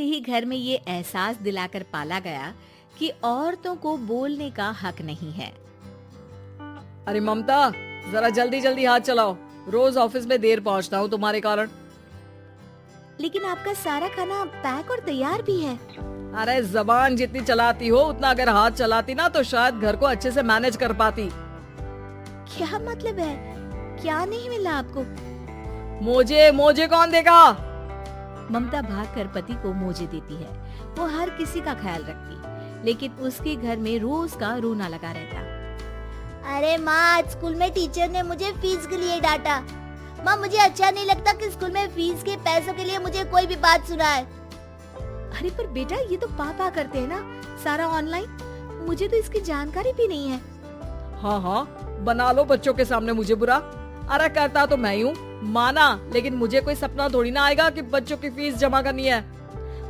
ही घर में ये एहसास दिलाकर पाला गया कि औरतों को बोलने का हक नहीं है। अरे ममता, जरा जल्दी जल्दी हाथ चलाओ। रोज ऑफिस में देर पहुंचता हूँ तुम्हारे कारण। लेकिन आपका सारा खाना पैक और तैयार भी है। अरे जबान जितनी चलाती हो उतना अगर हाथ चलाती ना तो शायद घर को अच्छे से मैनेज कर पाती। क्या मतलब है? क्या नहीं मिला आपको? मोजे मोजे कौन देगा? ममता भागकर पति को मोजे देती है। वो हर किसी का ख्याल रखती, लेकिन उसके घर में रोज का रोना लगा रहता। अरे माँ, आज स्कूल में टीचर ने मुझे फीस के लिए डांटा। माँ, मुझे अच्छा नहीं लगता कि स्कूल में फीस के पैसों के लिए मुझे कोई भी बात सुनाए। अरे पर बेटा, ये तो पापा करते हैं ना, सारा ऑनलाइन। मुझे तो इसकी जानकारी भी नहीं है। हाँ हाँ, बना लो बच्चों के सामने मुझे बुरा। अरे करता तो मैं ही हूँ, माना, लेकिन मुझे कोई सपना थोड़ी ना आएगा कि बच्चों की फीस जमा करनी है।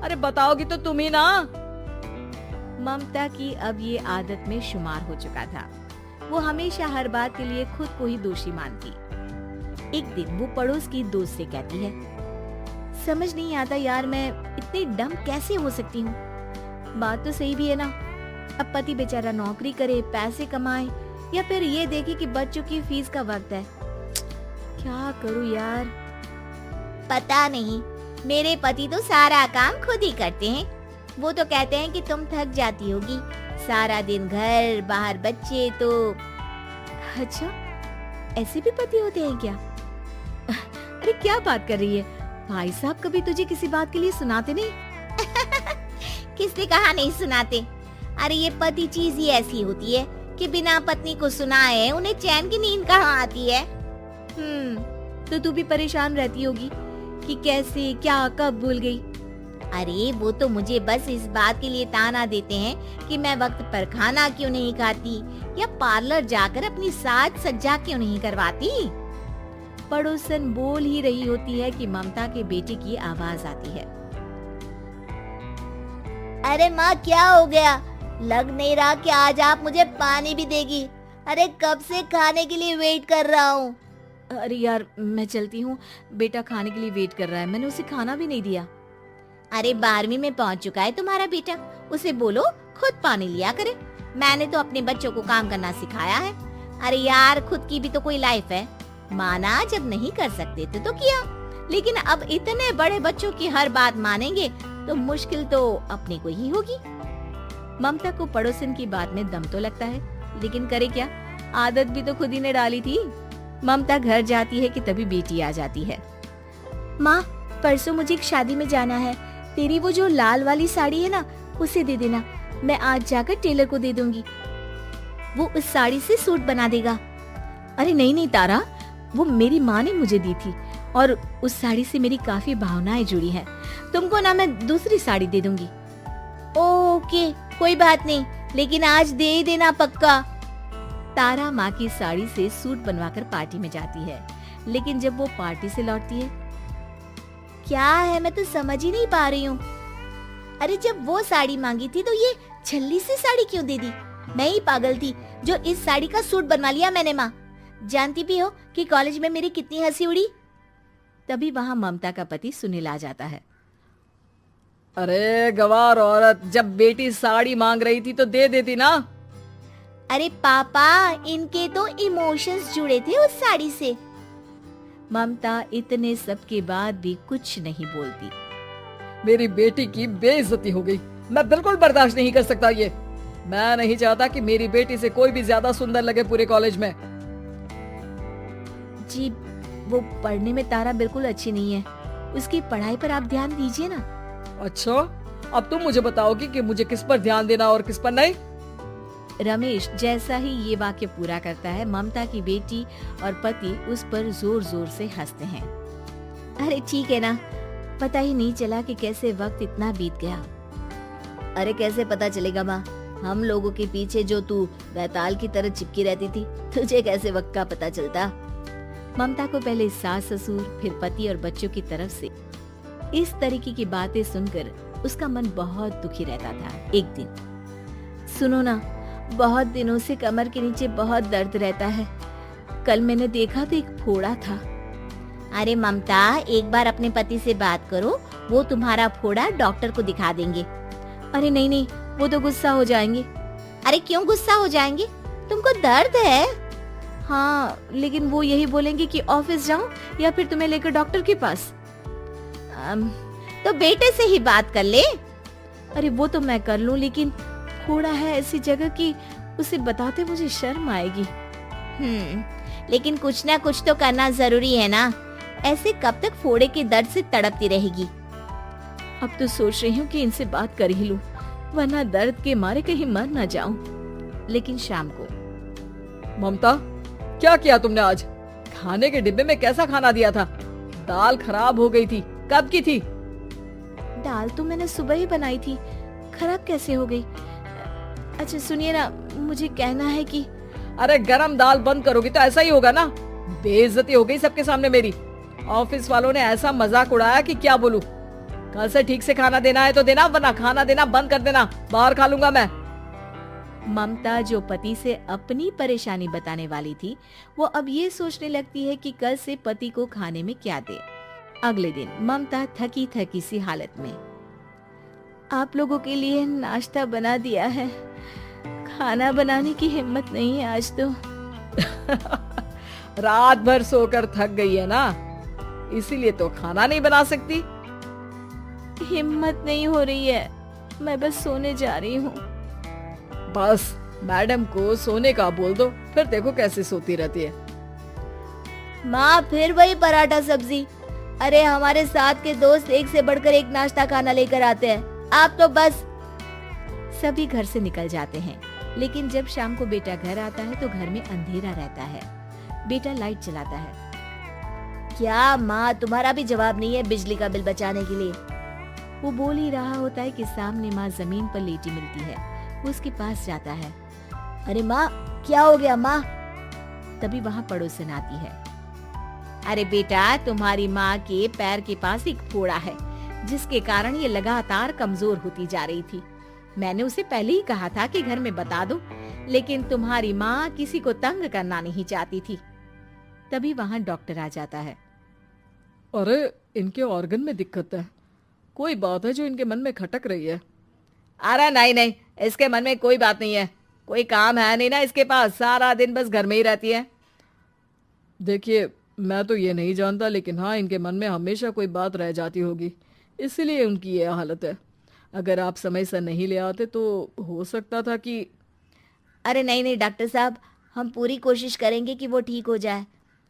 अरे बताओगी तो तुम ही ना। ममता की अब ये आदत में शुमार हो चुका था। वो हमेशा हर बात के लिए खुद को ही दोषी मानती। एक दिन वो पड़ोस की दोस्त से कहती है, समझ नहीं आता यार, मैं इतनी डम कैसे हो सकती हूँ। बात तो सही भी है ना। अब पति बेचारा नौकरी करे, पैसे कमाए, या फिर ये देखे कि बच्चों की फीस का वक्त है। क्या करूँ यार। पता नहीं, मेरे पति तो सारा काम खुद ही करते हैं। वो तो कहते हैं कि तुम थक जाती होगी, सारा दिन घर बाहर बच्चे। तो अच्छा, ऐसे भी पति होते हैं क्या? अरे क्या बात कर रही है? भाई साहब कभी तुझे किसी बात के लिए सुनाते नहीं? किसने कहा नहीं सुनाते? अरे ये पति चीज ही ऐसी होती है कि बिना पत्नी को सुनाए उन्हें चैन की नींद कहाँ आती है। तो तू भी परेशान रहती होगी कि कैसे, क्या, कब भूल गई। अरे वो तो मुझे बस इस बात के लिए ताना देते हैं कि मैं वक्त पर खाना क्यों नहीं खाती या पार्लर जाकर अपनी साज सज्जा क्यों नहीं करवाती। पड़ोसन बोल ही रही होती है कि ममता के बेटे की आवाज आती है। अरे माँ, क्या हो गया? लग नहीं रहा कि आज आप मुझे पानी भी देगी। अरे कब से खाने के लिए वेट कर रहा हूँ। अरे यार, मैं चलती हूँ, बेटा खाने के लिए वेट कर रहा है। मैंने उसे खाना भी नहीं दिया। अरे 12वीं में पहुँच चुका है तुम्हारा बेटा, उसे बोलो खुद पानी लिया करे। मैंने तो अपने बच्चों को काम करना सिखाया है। अरे यार, खुद की भी तो कोई लाइफ है। माना जब नहीं कर सकते थे तो किया, लेकिन अब इतने बड़े बच्चों की हर बात मानेंगे तो मुश्किल तो अपने को ही होगी। ममता को पड़ोसन की बात में दम तो लगता है, लेकिन करे क्या, आदत भी तो खुद ही ने डाली थी। ममता घर जाती है कि तभी बेटी आ जाती है। माँ, परसों मुझे एक शादी में जाना है। तेरी वो जो लाल वाली साड़ी है ना, उसे दे देना। मैं आज जाकर टेलर को दे दूंगी, वो उस साड़ी से सूट बना देगा। अरे नहीं नहीं तारा, वो मेरी माँ ने मुझे दी थी और उस साड़ी से मेरी काफी भावनाएं जुड़ी हैं। तुमको ना मैं दूसरी साड़ी दे दूंगी। ओके, कोई बात नहीं, लेकिन आज दे ही देना पक्का। तारा माँ की साड़ी से सूट बनवाकर पार्टी में जाती है, लेकिन जब वो पार्टी से लौटती है, क्या है, मैं तो समझ ही नहीं पा रही हूँ। अरे जब वो साड़ी मांगी थी तो ये छल्ली सी साड़ी क्यों दे दी? मैं ही पागल थी जो इस साड़ी का सूट बनवा लिया मैंने। माँ, जानती भी हो कि कॉलेज में मेरी कितनी हंसी उड़ी। तभी वहाँ ममता का पति सुनील आ जाता है। अरे गवार औरत, जब बेटी साड़ी मांग रही थी तो दे देती ना। अरे पापा, इनके तो इमोशंस जुड़े थे उस साड़ी से। ममता इतने सब के बाद भी कुछ नहीं बोलती। मेरी बेटी की बेइज्जती हो गई। मैं बिल्कुल बर्दाश्त नहीं कर सकता ये। मैं नहीं चाहता कि मेरी बेटी से कोई भी ज्यादा सुंदर लगे पूरे कॉलेज में। जी, वो पढ़ने में तारा बिल्कुल अच्छी नहीं है, उसकी पढ़ाई पर आप ध्यान दीजिए ना। अच्छा, अब तुम मुझे बताओगी कि मुझे किस पर ध्यान देना और किस पर नहीं। रमेश जैसा ही ये वाक्य पूरा करता है, ममता की बेटी और पति उस पर जोर जोर से हंसते हैं। अरे ठीक है ना, पता ही नहीं चला कि कैसे वक्त इतना बीत गया। अरे कैसे पता चलेगा माँ, हम लोगों के पीछे जो तू बैताल की तरह चिपकी रहती थी, तुझे कैसे वक्त का पता चलता। ममता को पहले सास ससुर, फिर पति और बच्चों की तरफ से इस तरीके की बातें सुनकर उसका मन बहुत दुखी रहता था। एक दिन, सुनो ना, बहुत दिनों से कमर के नीचे बहुत दर्द रहता है। कल मैंने देखा तो एक फोड़ा था। अरे ममता, एक बार अपने पति से बात करो, वो तुम्हारा फोड़ा डॉक्टर को दिखा देंगे। अरे नहीं नहीं, वो तो गुस्सा हो जाएंगे। अरे क्यों गुस्सा हो जाएंगे? तुमको दर्द है? हाँ, लेकिन वो यही बोलेंगे कि ऑफिस जाऊं या फिर तुम्हें लेकर डॉक्टर के पास। तो बेटे से ही बात कर ले। अरे वो तो मैं कर लूं, लेकिन फोड़ा है ऐसी जगह कि उसे बताते मुझे शर्म आएगी। लेकिन कुछ ना कुछ तो करना जरूरी है ना। ऐसे कब तक फोड़े के दर्द से तड़पती रहेगी? अब तो सोच रही हूँ कि इनसे बात कर ही लूं, वरना दर्द के मारे कहीं मर ना जाऊं। लेकिन शाम को। ममता, क्या किया तुमने आज? खाने के डिब्बे में कैसा खाना दिया था? दाल खराब हो गई थी। कब की थी? दाल तो मैंने सुबह ही बनाई थी, खराब कैसे हो गई? अच्छा सुनिए ना, मुझे कहना है कि अरे गरम दाल बंद करोगी तो ऐसा ही होगा ना। बेइज्जती हो गई सबके सामने मेरी। ऑफिस वालों ने ऐसा मजाक उड़ाया कि क्या बोलूं। कल से ठीक से खाना देना है तो देना, वरना खाना देना बंद कर देना। बाहर खा लूंगा मैं। ममता, जो पति से अपनी परेशानी बताने वाली थी, वो अब ये सोचने लगती है कि कल से पति को खाने में क्या दे। अगले दिन ममता थकी थकी सी हालत में, आप लोगों के लिए नाश्ता बना दिया है, खाना बनाने की हिम्मत नहीं है आज तो। रात भर सोकर थक गई है ना, इसीलिए तो खाना नहीं बना सकती। हिम्मत नहीं हो रही है, मैं बस सोने जा रही हूँ। बस मैडम को सोने का बोल दो, फिर देखो कैसे सोती रहती है। माँ फिर वही पराठा सब्जी। अरे हमारे साथ के दोस्त एक से बढ़कर एक नाश्ता खाना लेकर आते हैं, आप तो बस। सभी घर से निकल जाते हैं, लेकिन जब शाम को बेटा घर आता है तो घर में अंधेरा रहता है। बेटा लाइट जलाता है। क्या माँ, तुम्हारा भी जवाब नहीं है बिजली का बिल बचाने के लिए? वो बोल ही रहा होता है कि सामने माँ जमीन पर लेटी मिलती है। वो उसके पास जाता है। अरे माँ, क्या हो गया माँ? तभी वहाँ पड़ोसन आती है। अरे बेटा, तुम्हारी माँ के पैर के पास एक फोड़ा है, जिसके कारण ये लगातार कमजोर होती जा रही थी। मैंने उसे पहले ही कहा था कि घर में बता दो, लेकिन तुम्हारी माँ किसी को तंग करना नहीं चाहती थी। तभी वहाँ डॉक्टर आ जाता है। अरे इनके ऑर्गन में दिक्कत है, कोई बात है जो इनके मन में खटक रही है। अरे नहीं नहीं, इसके मन में कोई बात नहीं है, कोई काम है नहीं ना इसके पास, सारा दिन बस घर में ही रहती है। देखिए मैं तो ये नहीं जानता, लेकिन हाँ इनके मन में हमेशा कोई बात रह जाती होगी, इसीलिए उनकी ये हालत है। अगर आप समय से नहीं ले आते तो हो सकता था कि। अरे नहीं नहीं डॉक्टर साहब, हम पूरी कोशिश करेंगे कि वो ठीक हो जाए।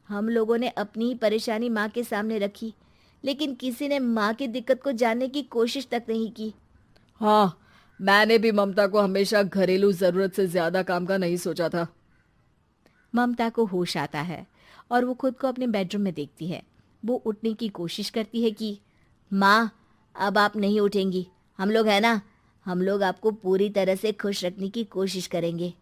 हम लोगों ने अपनी ही परेशानी माँ के सामने रखी, लेकिन किसी ने माँ की दिक्कत को जानने की कोशिश तक नहीं की। हाँ, मैंने भी ममता को हमेशा घरेलू जरूरत से ज्यादा काम का नहीं सोचा था। ममता को होश आता है और वो खुद को अपने बेडरूम में देखती है। वो उठने की कोशिश करती है कि माँ, अब आप नहीं उठेंगी, हम लोग है ना, हम लोग आपको पूरी तरह से खुश रखने की कोशिश करेंगे।